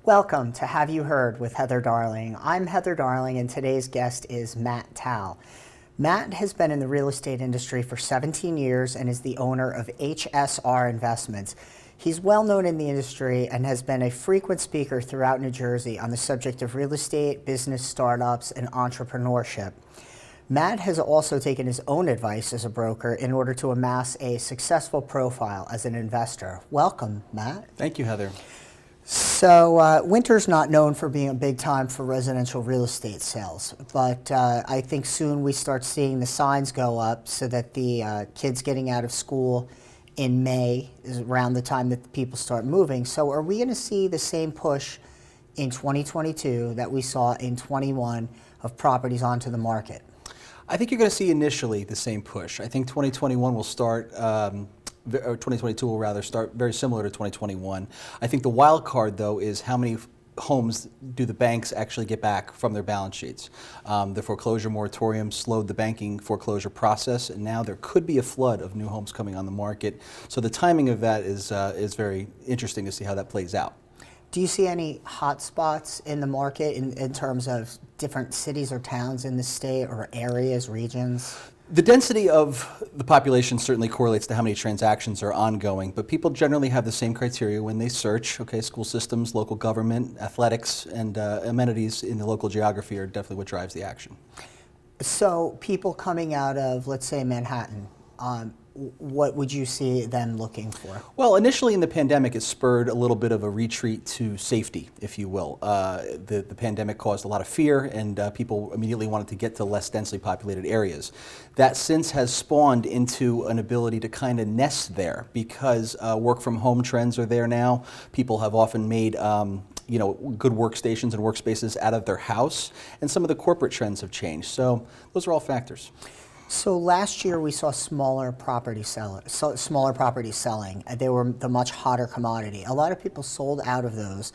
Welcome to Have You Heard with Heather Darling. I'm Heather Darling, and today's guest is Matt Tal. Matt has been in the real estate industry for 17 years and is the owner of HSR Investments. He's well known in the industry and has been a frequent speaker throughout New Jersey on the subject of real estate, business startups, and entrepreneurship. Matt has also taken his own advice as a broker in order to amass a successful profile as an investor. Welcome, Matt. Thank you, Heather. So winter's not known for being a big time for residential real estate sales, but I think soon we start seeing the signs go up so that the kids getting out of school in May is around the time that people start moving. So are we going to see the same push in 2022 that we saw in 21 of properties onto the market? I think you're going to see initially the same push. I think 2021 will start, or 2022 will rather start very similar to 2021. I think the wild card, though, is how many homes do the banks actually get back from their balance sheets. The foreclosure moratorium slowed the banking foreclosure process, and now there could be a flood of new homes coming on the market. So the timing of that is very interesting to see how that plays out. Do you see any hot spots in the market in terms of different cities or towns in the state or areas, regions? The density of the population certainly correlates to how many transactions are ongoing, but people generally have the same criteria when they search. Okay, school systems, local government, athletics, and amenities in the local geography are definitely what drives the action. So people coming out of, let's say, Manhattan, what would you see them looking for? Well, initially in the pandemic, it spurred a little bit of a retreat to safety, if you will. The pandemic caused a lot of fear, and people immediately wanted to get to less densely populated areas. That since has spawned into an ability to kind of nest there because work from home trends are there now. People have often made good workstations and workspaces out of their house, and some of the corporate trends have changed. So those are all factors. So last year we saw smaller properties selling. They were the much hotter commodity. A lot of people sold out of those,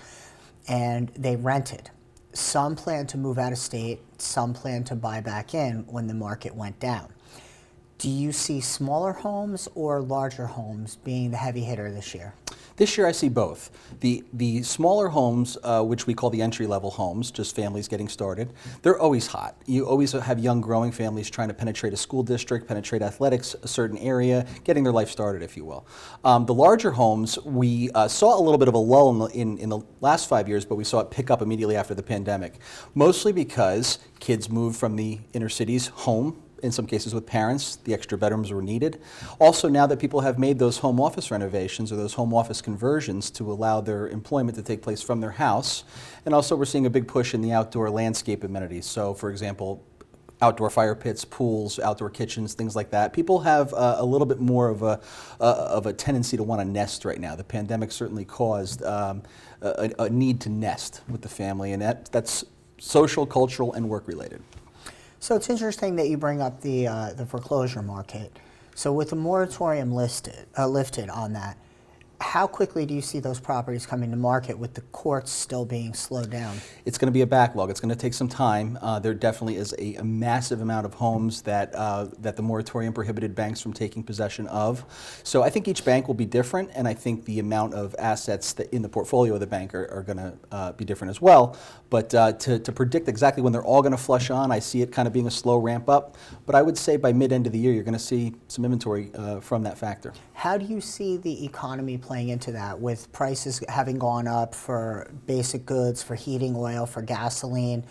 and they rented. Some plan to move out of state. Some plan to buy back in when the market went down. Do you see smaller homes or larger homes being the heavy hitter this year? This year I see both. The smaller homes, which we call the entry-level homes, just families getting started, they're always hot. You always have young growing families trying to penetrate a school district, penetrate athletics, a certain area, getting their life started, if you will. The larger homes, we saw a little bit of a lull in the last 5 years, but we saw it pick up immediately after the pandemic, mostly because kids moved from the inner cities home. In some cases with parents, the extra bedrooms were needed. Also, now that people have made those home office renovations or those home office conversions to allow their employment to take place from their house, and also we're seeing a big push in the outdoor landscape amenities. So, for example, outdoor fire pits, pools, outdoor kitchens, things like that. People have a little bit more of a tendency to want to nest right now. The pandemic certainly caused a need to nest with the family, and that's social, cultural, and work related. So it's interesting that you bring up the foreclosure market. So with the moratorium lifted on that, how quickly do you see those properties coming to market with the courts still being slowed down? It's going to be a backlog. It's going to take some time. There definitely is a massive amount of homes that the moratorium prohibited banks from taking possession of. So I think each bank will be different, and I think the amount of assets that in the portfolio of the bank are going to be different as well. But to predict exactly when they're all going to flush on, I see it kind of being a slow ramp up. But I would say by mid-end of the year, you're going to see some inventory from that factor. How do you see the economy playing into that, with prices having gone up for basic goods, for heating oil, for gasoline?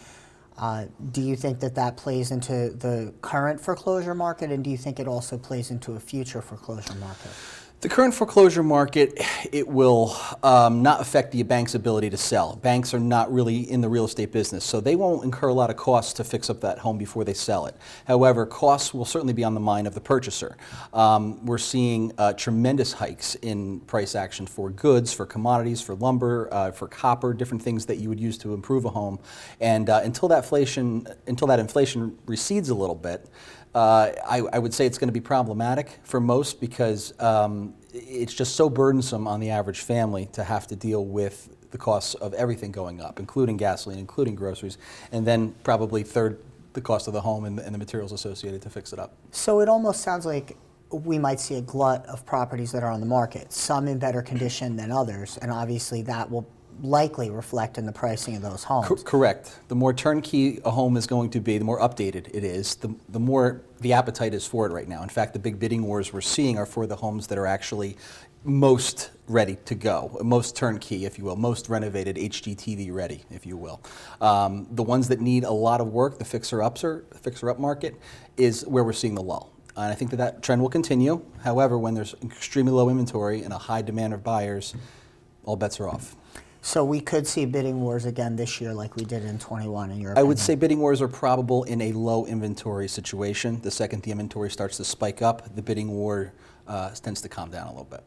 Do you think that plays into the current foreclosure market, and do you think it also plays into a future foreclosure market? The current foreclosure market, it will not affect the bank's ability to sell. Banks are not really in the real estate business, so they won't incur a lot of costs to fix up that home before they sell it. However, costs will certainly be on the mind of the purchaser. We're seeing tremendous hikes in price action for goods, for commodities, for lumber, for copper, different things that you would use to improve a home. And until that inflation recedes a little bit, I would say it's going to be problematic for most because it's just so burdensome on the average family to have to deal with the costs of everything going up, including gasoline, including groceries, and then probably third, the cost of the home and the materials associated to fix it up. So it almost sounds like we might see a glut of properties that are on the market, some in better condition than others, and obviously that will likely reflect in the pricing of those homes. Correct. The more turnkey a home is going to be, the more updated it is, the more the appetite is for it right now. In fact, the big bidding wars we're seeing are for the homes that are actually most ready to go, most turnkey, if you will, most renovated, HGTV ready, if you will. The ones that need a lot of work, the fixer-up market, is where we're seeing the lull. And I think that trend will continue. However, when there's extremely low inventory and a high demand of buyers, all bets are off. So we could see bidding wars again this year like we did in 21 in your I opinion? would say bidding wars are probable in a low inventory situation. The second the inventory starts to spike up, the bidding war tends to calm down a little bit.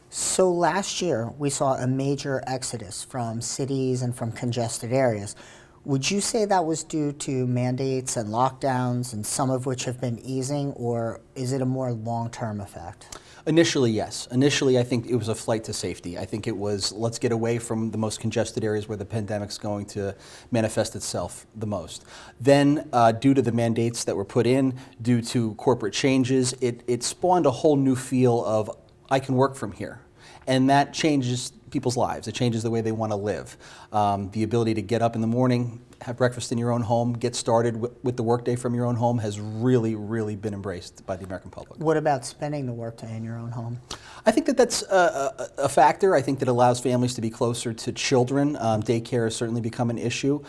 So last year we saw a major exodus from cities and from congested areas. Would you say that was due to mandates and lockdowns, and some of which have been easing, or is it a more long-term effect? Initially, yes. Initially, I think it was a flight to safety. I think it was, let's get away from the most congested areas where the pandemic's going to manifest itself the most. Then, due to the mandates that were put in, due to corporate changes, it spawned a whole new feel of, I can work from here. And that changes people's lives. It changes the way they want to live. The ability to get up in the morning, have breakfast in your own home, get started with the workday from your own home has really, really been embraced by the American public. What about spending the workday in your own home? I think that that's a factor. I think that allows families to be closer to children. Daycare has certainly become an issue.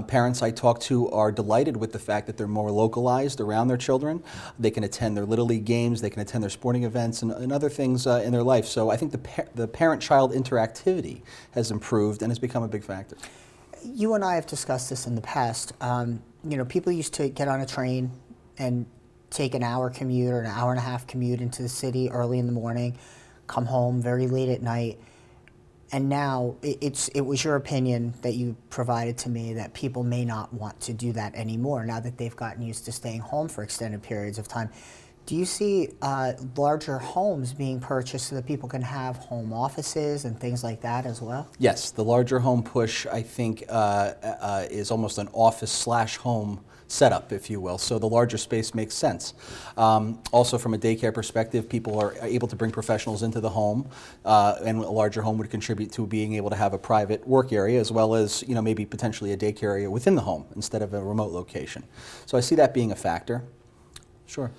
Parents I talk to are delighted with the fact that they're more localized around their children. They can attend their Little League games, they can attend their sporting events and other things in their life. So I think the parent-child interactivity has improved and has become a big factor. You and I have discussed this in the past. People used to get on a train and take an hour commute or an hour and a half commute into the city early in the morning, come home very late at night. And now it was your opinion that you provided to me that people may not want to do that anymore now that they've gotten used to staying home for extended periods of time. Do you see larger homes being purchased so that people can have home offices and things like that as well? Yes, the larger home push, I think, is almost an office/home setup, if you will. So the larger space makes sense. Also, from a daycare perspective, people are able to bring professionals into the home, and a larger home would contribute to being able to have a private work area as well as, maybe potentially a daycare area within the home instead of a remote location. So I see that being a factor. Sure.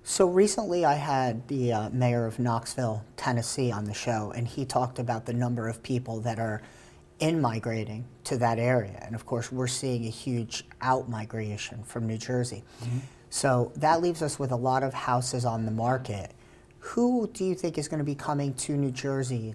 So recently I had the mayor of Knoxville, Tennessee on the show, and he talked about the number of people that are in-migrating to that area. And of course, we're seeing a huge out-migration from New Jersey. Mm-hmm. So that leaves us with a lot of houses on the market. Who do you think is going to be coming to New Jersey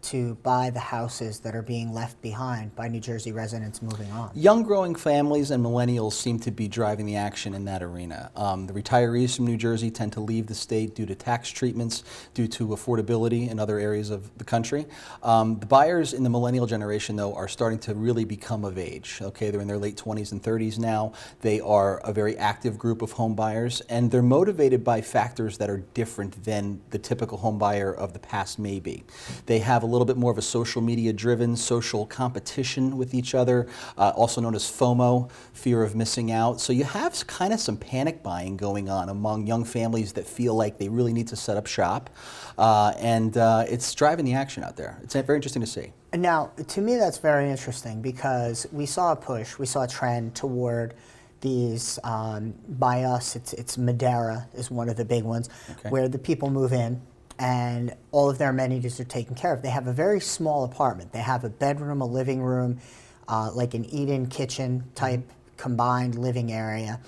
to buy the houses that are being left behind by New Jersey residents moving on? Young growing families and millennials seem to be driving the action in that arena. The retirees from New Jersey tend to leave the state due to tax treatments, due to affordability in other areas of the country. The buyers in the millennial generation, though, are starting to really become of age. Okay, they're in their late 20s and 30s now. They are a very active group of home buyers, and they're motivated by factors that are different than the typical home buyer of the past may be. They have a little bit more of a social media driven social competition with each other, also known as FOMO, fear of missing out. So you have kind of some panic buying going on among young families that feel like they really need to set up shop, and it's driving the action out there. It's very interesting to see. Now, to me that's very interesting because we saw a push, we saw a trend toward these, by us, it's Madeira is one of the big ones, okay, where the people move in and all of their amenities are taken care of. They have a very small apartment. They have a bedroom, a living room, like an eat-in kitchen type combined living area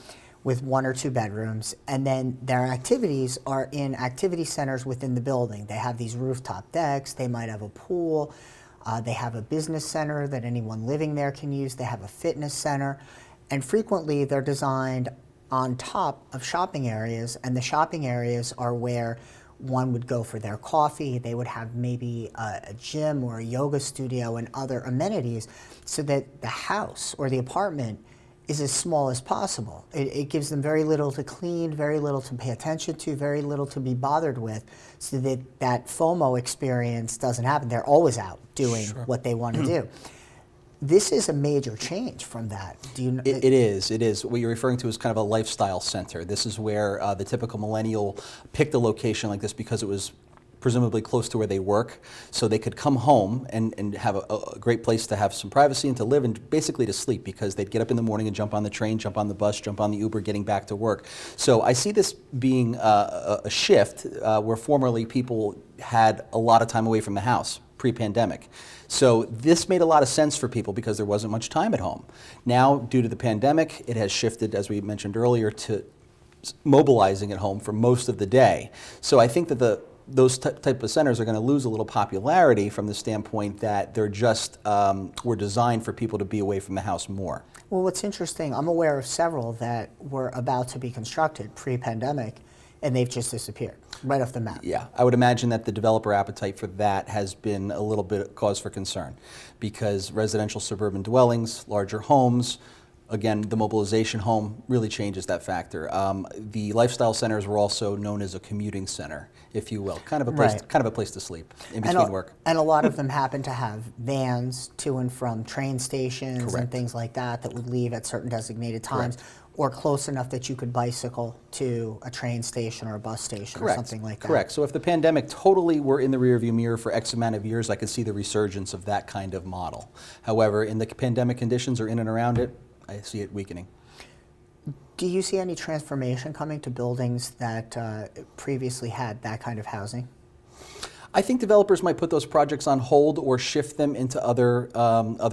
with 1 or 2 bedrooms. And then their activities are in activity centers within the building. They have these rooftop decks. They might have a pool. They have a business center that anyone living there can use. They have a fitness center. And frequently they're designed on top of shopping areas, and the shopping areas are where one would go for their coffee. They would have maybe a gym or a yoga studio and other amenities so that the house or the apartment is as small as possible. It gives them very little to clean, very little to pay attention to, very little to be bothered with, so that that FOMO experience doesn't happen. They're always out doing what they want to do. This is a major change from that. Do you know? It is. What you're referring to is kind of a lifestyle center. This is where the typical millennial picked a location like this because it was presumably close to where they work, so they could come home and have a great place to have some privacy and to live and basically to sleep, because they'd get up in the morning and jump on the train, jump on the bus, jump on the Uber, getting back to work. So I see this being a shift where formerly people had a lot of time away from the house pre-pandemic. So this made a lot of sense for people because there wasn't much time at home. Now, due to the pandemic, it has shifted, as we mentioned earlier, to mobilizing at home for most of the day. So I think that those type of centers are going to lose a little popularity from the standpoint that they're just were designed for people to be away from the house more. Well, what's interesting, I'm aware of several that were about to be constructed pre-pandemic, and they've just disappeared right off the map. Yeah, I would imagine that the developer appetite for that has been a little bit cause for concern, because residential suburban dwellings, larger homes, again, the mobilization home really changes that factor. The lifestyle centers were also known as a commuting center, if you will, kind of a place, Right. kind of a place to sleep in between work. And a lot of them happen to have vans to and from train stations and Correct. things like that that would leave at certain designated times, Correct. or close enough that you could bicycle to a train station or a bus station or something like that. Correct. So if the pandemic totally were in the rearview mirror for X amount of years, I could see the resurgence of that kind of model. However, in the pandemic conditions or in and around it, I see it weakening. Do you see any transformation coming to buildings that previously had that kind of housing? I think developers might put those projects on hold or shift them into other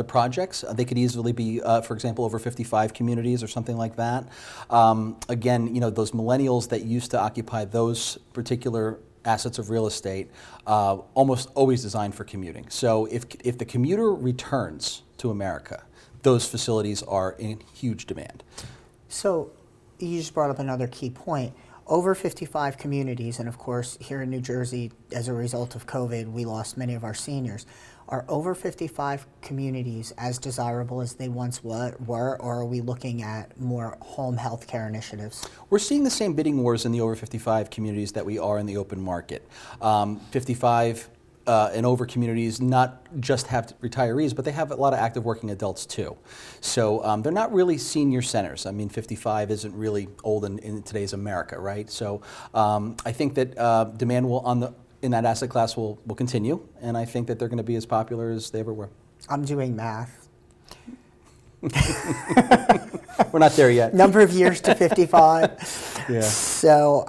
projects. They could easily be, for example, over 55 communities or something like that. Again, you know, those millennials that used to occupy those particular assets of real estate, almost always designed for commuting. So if the commuter returns to America, those facilities are in huge demand. So you just brought up another key point. Over 55 communities, and of course here in New Jersey, as a result of COVID, we lost many of our seniors. Are over 55 communities as desirable as they once were, or are we looking at more home health care initiatives? We're seeing the same bidding wars in the over 55 communities that we are in the open market. 55 and over communities not just have retirees, but they have a lot of active working adults too. So they're not really senior centers. I mean, 55 isn't really old in today's America, right? So I think that demand will in that asset class will continue, and I think that they're going to be as popular as they ever were. I'm doing math. We're not there yet. Number of years to 55. Yeah. So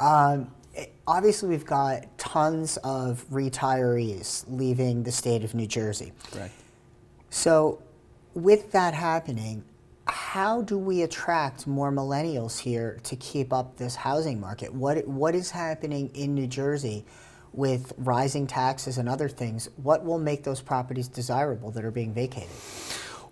obviously we've got tons of retirees leaving the state of New Jersey. Correct. So with that happening, how do we attract more millennials here to keep up this housing market? What is happening in New Jersey with rising taxes and other things? What will make those properties desirable that are being vacated?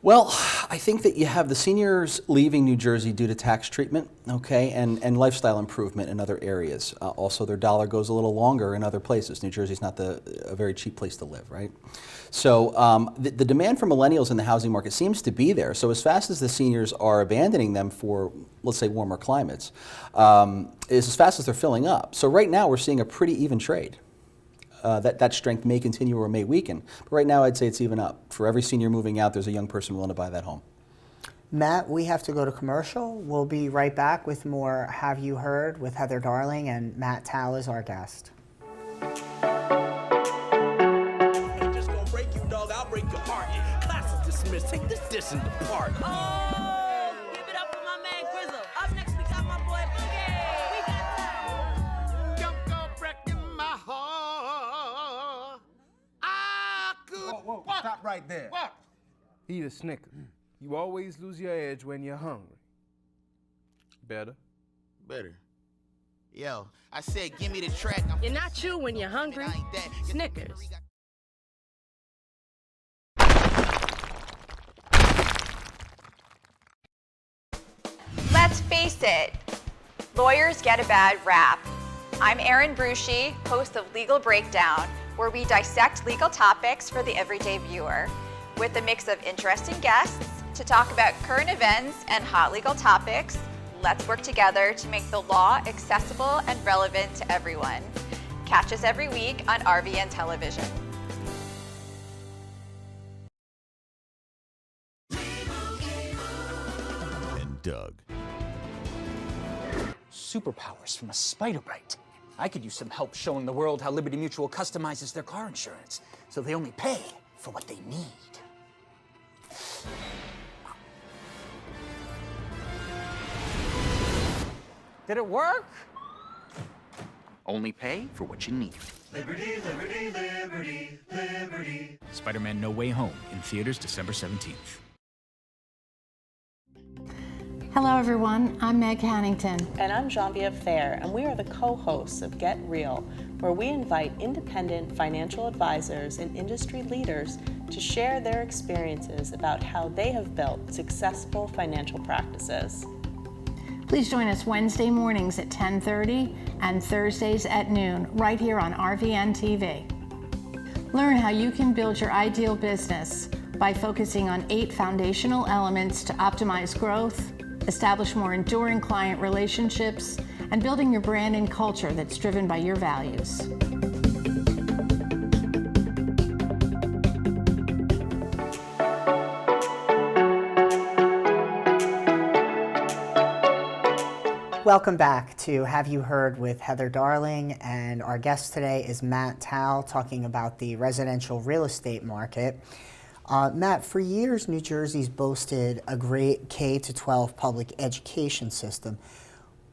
Well, I think that you have the seniors leaving New Jersey due to tax treatment, okay, and lifestyle improvement in other areas. Also, their dollar goes a little longer in other places. New Jersey's not a very cheap place to live, right? So the demand for millennials in the housing market seems to be there. So as fast as the seniors are abandoning them for, let's say, warmer climates, is as fast as they're filling up. So right now we're seeing a pretty even trade. That strength may continue or may weaken. But right now, I'd say it's even up. For every senior moving out, there's a young person willing to buy that home. Matt, we have to go to commercial. We'll be right back with more Have You Heard with Heather Darling, and Matt Tal is our guest. Ain't just gonna break you, dog. I'll break your heart. Class is dismissed. Take this dissing apart. Oh, give it up for my man Grizzle. Up next, we got my boy Boogie. We got that. Don't go breaking my heart. I could. Whoa, stop right there. What? Eat a Snicker. You always lose your edge when you're hungry. Better? Better. Yo, I said, give me the track. You're not you when you're hungry. Snickers. Let's face it, lawyers get a bad rap. I'm Erin Brucey, host of Legal Breakdown, where we dissect legal topics for the everyday viewer, with a mix of interesting guests to talk about current events and hot legal topics. Let's work together to make the law accessible and relevant to everyone. Catch us every week on RVN Television. And Doug. Superpowers from a spider bite. I could use some help showing the world how Liberty Mutual customizes their car insurance so they only pay for what they need. Did it work? Only pay for what you need. Liberty, liberty, liberty, liberty. Spider-Man No Way Home in theaters December 17th. Hello everyone, I'm Meg Hannington. And I'm Genevieve Thayer, and we are the co-hosts of Get Real, where we invite independent financial advisors and industry leaders to share their experiences about how they have built successful financial practices. Please join us Wednesday mornings at 10:30 and Thursdays at noon, right here on RVN TV. Learn how you can build your ideal business by focusing on 8 foundational elements to optimize growth, establish more enduring client relationships, and building your brand and culture that's driven by your values. Welcome back to Have You Heard with Heather Darling, and our guest today is Matt Towle talking about the residential real estate market. Matt, for years New Jersey's boasted a great K-12 public education system.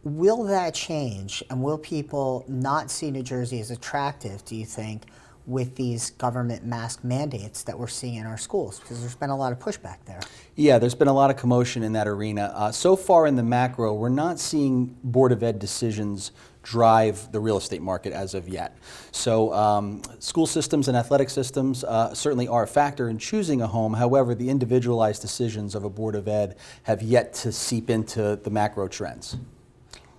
Will that change, and will people not see New Jersey as attractive, do you think, with these government mask mandates that we're seeing in our schools? Because there's been a lot of pushback there. Yeah, there's been a lot of commotion in that arena. So far in the macro, we're not seeing Board of Ed decisions drive the real estate market as of yet. So school systems and athletic systems certainly are a factor in choosing a home. However, the individualized decisions of a Board of Ed have yet to seep into the macro trends.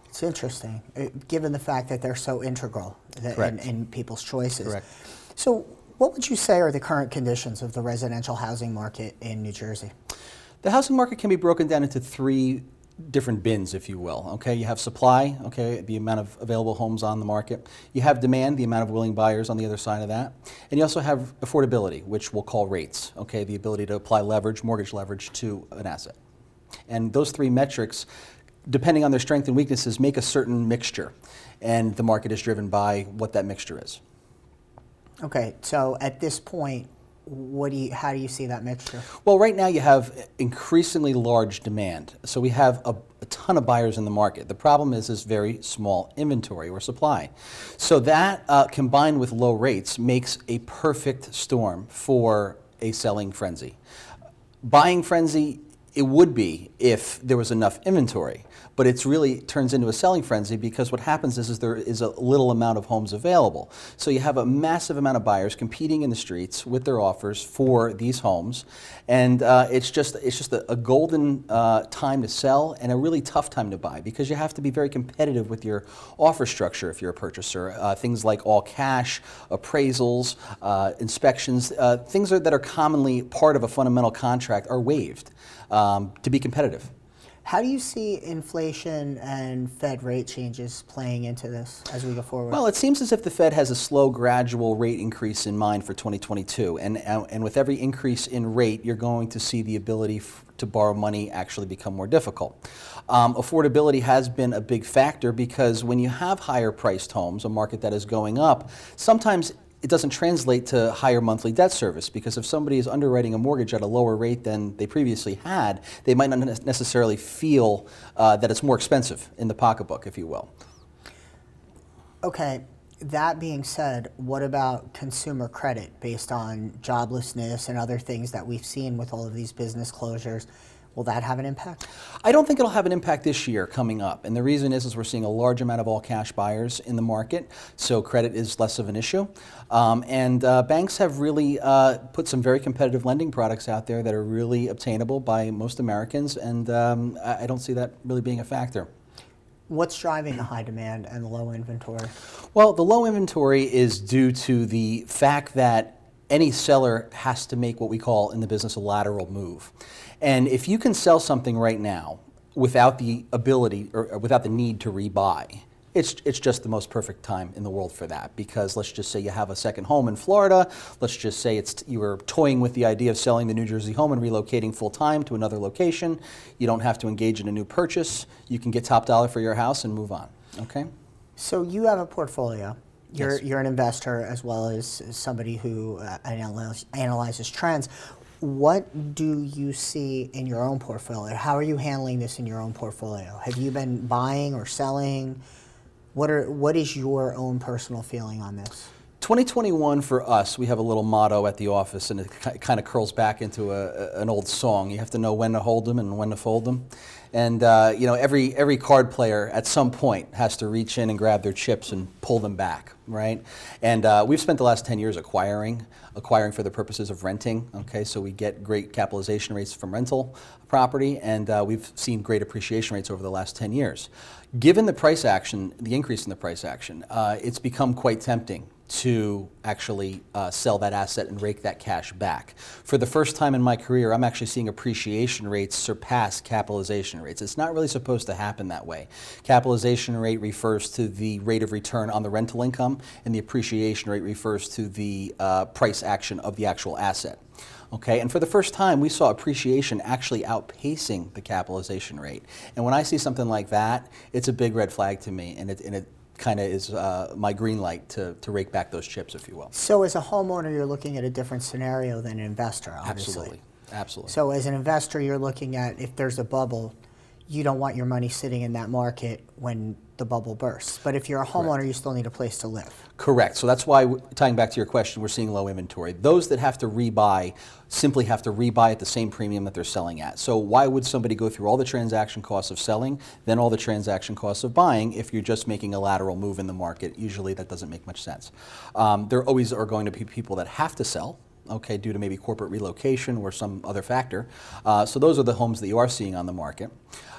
It's interesting, given the fact that they're so integral in people's choices. Correct. So what would you say are the current conditions of the residential housing market in New Jersey? The housing market can be broken down into 3 different bins, if you will. Okay, you have supply, okay, the amount of available homes on the market. You have demand, the amount of willing buyers on the other side of that. And you also have affordability, which we'll call rates, okay, the ability to apply leverage, mortgage leverage to an asset. And those 3 metrics, depending on their strengths and weaknesses, make a certain mixture. And the market is driven by what that mixture is. Okay, so at this point, how do you see that mixture? Well, right now you have increasingly large demand. So we have a ton of buyers in the market. The problem is this very small inventory or supply. So that combined with low rates makes a perfect storm for a selling frenzy. Buying frenzy, it would be if there was enough inventory, but it really turns into a selling frenzy because what happens is there is a little amount of homes available. So you have a massive amount of buyers competing in the streets with their offers for these homes, and it's just a golden time to sell and a really tough time to buy because you have to be very competitive with your offer structure if you're a purchaser. Things like all cash, appraisals, inspections, things that are commonly part of a fundamental contract are waived to be competitive. How do you see inflation and Fed rate changes playing into this as we go forward? Well, it seems as if the Fed has a slow, gradual rate increase in mind for 2022. And with every increase in rate, you're going to see the ability to borrow money actually become more difficult. Affordability has been a big factor because when you have higher priced homes, a market that is going up, sometimes it doesn't translate to higher monthly debt service because if somebody is underwriting a mortgage at a lower rate than they previously had, they might not necessarily feel that it's more expensive in the pocketbook, if you will. Okay, that being said, what about consumer credit based on joblessness and other things that we've seen with all of these business closures? Will that have an impact? I don't think it'll have an impact this year coming up. And the reason is we're seeing a large amount of all cash buyers in the market, so credit is less of an issue. Banks have really put some very competitive lending products out there that are really obtainable by most Americans, and I don't see that really being a factor. What's driving the high demand and the low inventory? Well, the low inventory is due to the fact that any seller has to make what we call in the business a lateral move. And if you can sell something right now without the ability or without the need to rebuy, it's just the most perfect time in the world for that. Because let's just say you have a second home in Florida. Let's just say you were toying with the idea of selling the New Jersey home and relocating full time to another location. You don't have to engage in a new purchase. You can get top dollar for your house and move on. Okay? So you have a portfolio. Yes. You're an investor as well as somebody who analyzes trends. What do you see in your own portfolio? How are you handling this in your own portfolio? Have you been buying or selling? What is your own personal feeling on this? 2021 for us, we have a little motto at the office, and it kind of curls back into an old song. You have to know when to hold them and when to fold them. And you know, every card player at some point has to reach in and grab their chips and pull them back, right? And we've spent the last 10 years acquiring for the purposes of renting. Okay, so we get great capitalization rates from rental property, and we've seen great appreciation rates over the last 10 years. Given the price action, the increase in the price action, it's become quite tempting to actually sell that asset and rake that cash back. For the first time in my career, I'm actually seeing appreciation rates surpass capitalization rates. It's not really supposed to happen that way. Capitalization rate refers to the rate of return on the rental income, and the appreciation rate refers to the price action of the actual asset. Okay, and for the first time, we saw appreciation actually outpacing the capitalization rate. And when I see something like that, it's a big red flag to me, and it kind of is my green light to rake back those chips, if you will. So as a homeowner, you're looking at a different scenario than an investor, obviously. Absolutely. So as an investor, you're looking at if there's a bubble, you don't want your money sitting in that market when the bubble bursts. But if you're a homeowner, you still need a place to live. Correct. So that's why, tying back to your question, we're seeing low inventory. Those that have to rebuy simply have to rebuy at the same premium that they're selling at. So why would somebody go through all the transaction costs of selling, then all the transaction costs of buying if you're just making a lateral move in the market? Usually that doesn't make much sense. There always are going to be people that have to sell, okay, due to maybe corporate relocation or some other factor. So those are the homes that you are seeing on the market.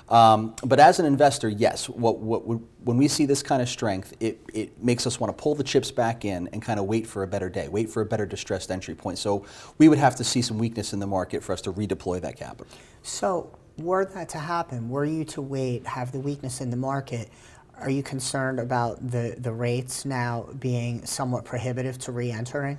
But as an investor, yes, when we see this kind of strength, it makes us want to pull the chips back in and kind of wait for a better day, wait for a better distressed entry point. So we would have to see some weakness in the market for us to redeploy that capital. So were that to happen, were you to wait, have the weakness in the market, are you concerned about the rates now being somewhat prohibitive to re-entering?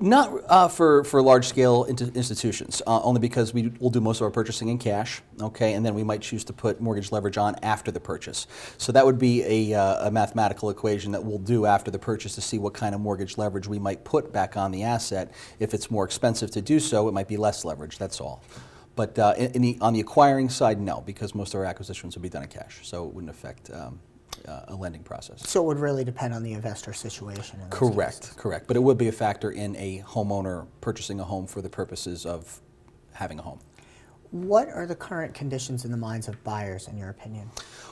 Not for large-scale institutions, only because we will do most of our purchasing in cash, okay, and then we might choose to put mortgage leverage on after the purchase. So that would be a mathematical equation that we'll do after the purchase to see what kind of mortgage leverage we might put back on the asset. If it's more expensive to do so, it might be less leverage, that's all. But on the acquiring side, no, because most of our acquisitions will be done in cash, so it wouldn't affect a lending process. So it would really depend on the investor situation. In those cases. Correct. But it would be a factor in a homeowner purchasing a home for the purposes of having a home. What are the current conditions in the minds of buyers, in your opinion?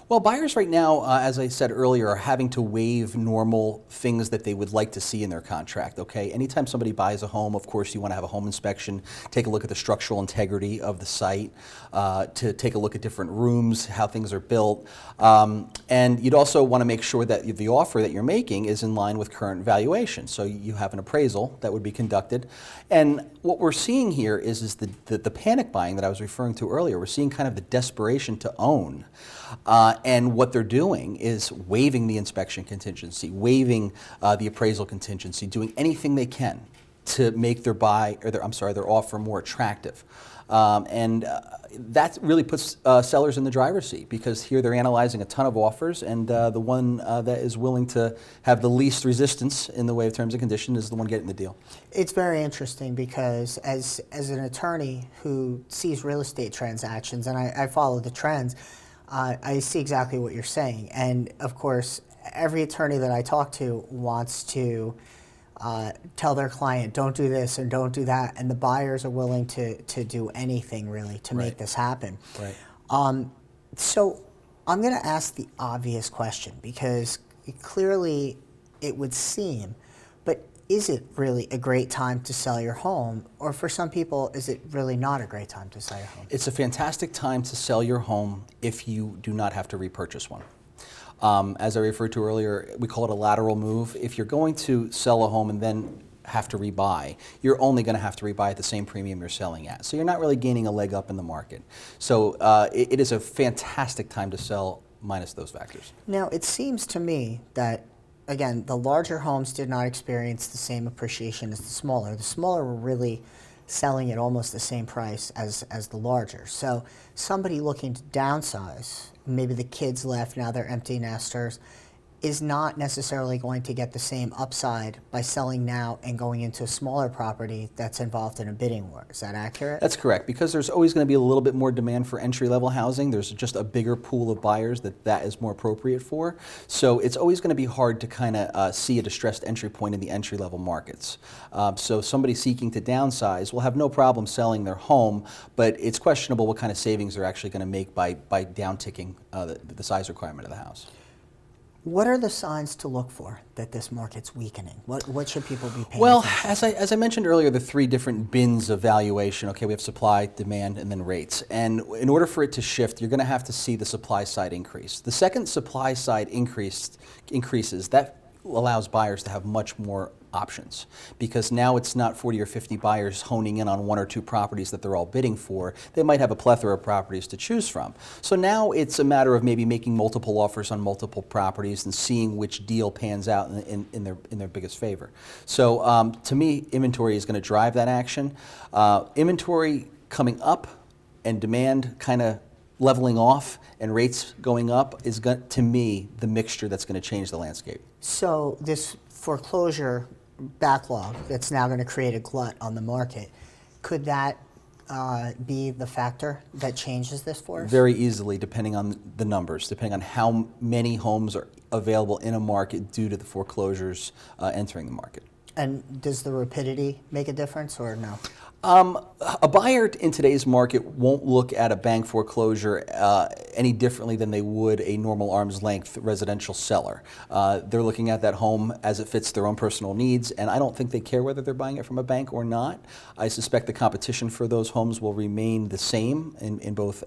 Well, buyers right now, as I said earlier, are having to waive normal things that they would like to see in their contract, okay? Anytime somebody buys a home, of course, you want to have a home inspection, take a look at the structural integrity of the site, to take a look at different rooms, how things are built, and you'd also want to make sure that the offer that you're making is in line with current valuation. So you have an appraisal that would be conducted. And what we're seeing here is the panic buying that I was referring to earlier. We're seeing kind of the desperation to own. And what they're doing is waiving the inspection contingency, waiving the appraisal contingency, doing anything they can to make their their offer more attractive. That really puts sellers in the driver's seat, because here they're analyzing a ton of offers, and the one that is willing to have the least resistance in the way of terms and conditions is the one getting the deal. It's very interesting because as an attorney who sees real estate transactions, and I follow the trends, I see exactly what you're saying. And of course, every attorney that I talk to wants to tell their client, don't do this and don't do that, and the buyers are willing to do anything really to make this happen. Right. So I'm going to ask the obvious question, because clearly it would seem, but is it really a great time to sell your home? Or for some people, is it really not a great time to sell your home? It's a fantastic time to sell your home if you do not have to repurchase one. As I referred to earlier, we call it a lateral move. If you're going to sell a home and then have to rebuy, you're only going to have to rebuy at the same premium you're selling at. So you're not really gaining a leg up in the market. So it is a fantastic time to sell, minus those factors. Now, it seems to me that, again, the larger homes did not experience the same appreciation as the smaller. The smaller were really selling at almost the same price as the larger. So somebody looking to downsize, maybe the kids left, now they're empty nesters, is not necessarily going to get the same upside by selling now and going into a smaller property that's involved in a bidding war. Is that accurate? That's correct, because there's always going to be a little bit more demand for entry-level housing. There's just a bigger pool of buyers that is more appropriate for. So it's always going to be hard to kind of see a distressed entry point in the entry-level markets. So somebody seeking to downsize will have no problem selling their home, but it's questionable what kind of savings they're actually going to make by downticking the size requirement of the house. What are the signs to look for that this market's weakening? What should people be paying Well, attention to? as I mentioned earlier, the three different bins of valuation. Okay, we have supply, demand, and then rates. And in order for it to shift, you're going to have to see the supply side increase. The second supply side increases, that allows buyers to have much more options, because now it's not 40 or 50 buyers honing in on one or two properties that they're all bidding for. They might have a plethora of properties to choose from. So now it's a matter of maybe making multiple offers on multiple properties and seeing which deal pans out in their biggest favor. So to me, inventory is going to drive that action. Inventory coming up and demand kind of leveling off and rates going up is, to me, the mixture that's going to change the landscape. So this foreclosure backlog that's now going to create a glut on the market, could that be the factor that changes this for us? Very easily, depending on the numbers, depending on how many homes are available in a market due to the foreclosures entering the market. And does the rapidity make a difference or no? A buyer in today's market won't look at a bank foreclosure any differently than they would a normal arm's length residential seller. They're looking at that home as it fits their own personal needs, and I don't think they care whether they're buying it from a bank or not. I suspect the competition for those homes will remain the same in both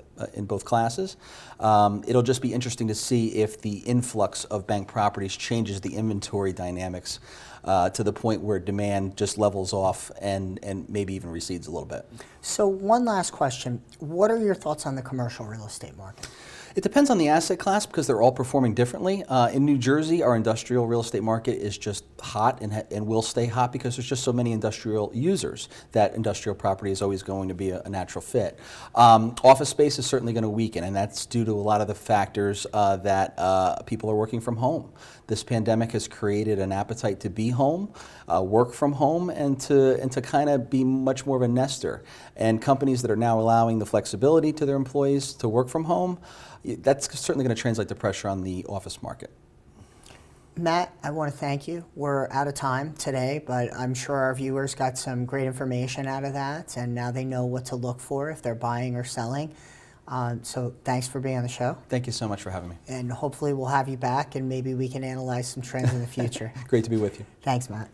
classes. It'll just be interesting to see if the influx of bank properties changes the inventory dynamics to the point where demand just levels off and maybe even recedes a little bit. So one last question. What are your thoughts on the commercial real estate market? It depends on the asset class because they're all performing differently. In New Jersey, our industrial real estate market is just hot and will stay hot because there's just so many industrial users that industrial property is always going to be a natural fit. Office space is certainly going to weaken, and that's due to a lot of the factors that people are working from home. This pandemic has created an appetite to be home, work from home, and to kind of be much more of a nester. And companies that are now allowing the flexibility to their employees to work from home, that's certainly going to translate to pressure on the office market. Matt, I want to thank you. We're out of time today, but I'm sure our viewers got some great information out of that, and now they know what to look for if they're buying or selling. So thanks for being on the show. Thank you so much for having me. And hopefully we'll have you back, and maybe we can analyze some trends in the future. Great to be with you. Thanks, Matt.